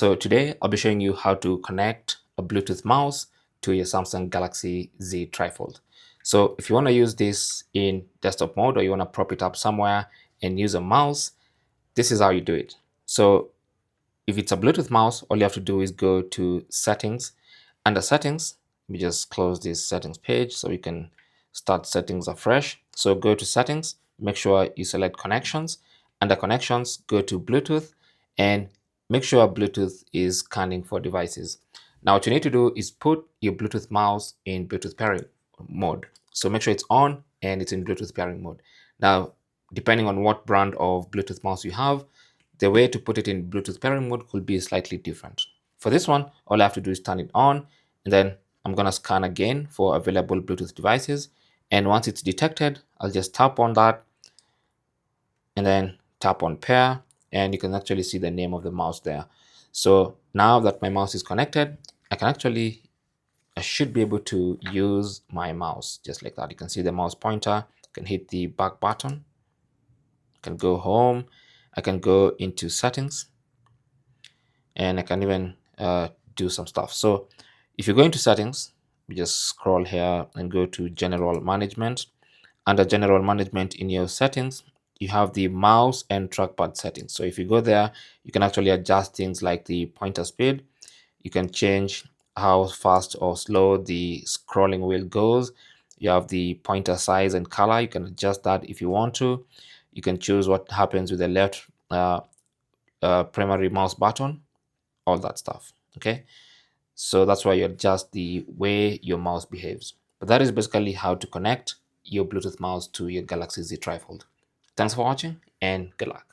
So today I'll be showing you how to connect a Bluetooth mouse to your Samsung Galaxy Z TriFold. So if you want to use this in desktop mode or you want to prop it up somewhere and use a mouse, this is how you do it. So if it's a Bluetooth mouse, all you have to do is go to settings. Under settings, let me just close this settings page so we can start settings afresh. So go to settings, make sure you select connections. Under connections, go to Bluetooth and make sure Bluetooth is scanning for devices. Now what you need to do is put your Bluetooth mouse in Bluetooth pairing mode. So make sure it's on and it's in Bluetooth pairing mode. Now, depending on what brand of Bluetooth mouse you have, the way to put it in Bluetooth pairing mode could be slightly different. For this one, all I have to do is turn it on, and then I'm going to scan again for available Bluetooth devices. And once it's detected, I'll just tap on that and then tap on pair, and you can actually see the name of the mouse there. So now that my mouse is connected, I should be able to use my mouse just like that. You can see the mouse pointer. I can hit the back button. I can go home. I can go into settings, and I can even do some stuff. So if you go into settings, we just scroll here and go to general management. Under general management in your settings, you have the mouse and trackpad settings. So if you go there, you can actually adjust things like the pointer speed. You can change how fast or slow the scrolling wheel goes. You have the pointer size and color. You can adjust that if you want to. You can choose what happens with the left primary mouse button, all that stuff. Okay, so that's why you adjust the way your mouse behaves. But that is basically how to connect your Bluetooth mouse to your Galaxy Z TriFold. Thanks for watching and good luck.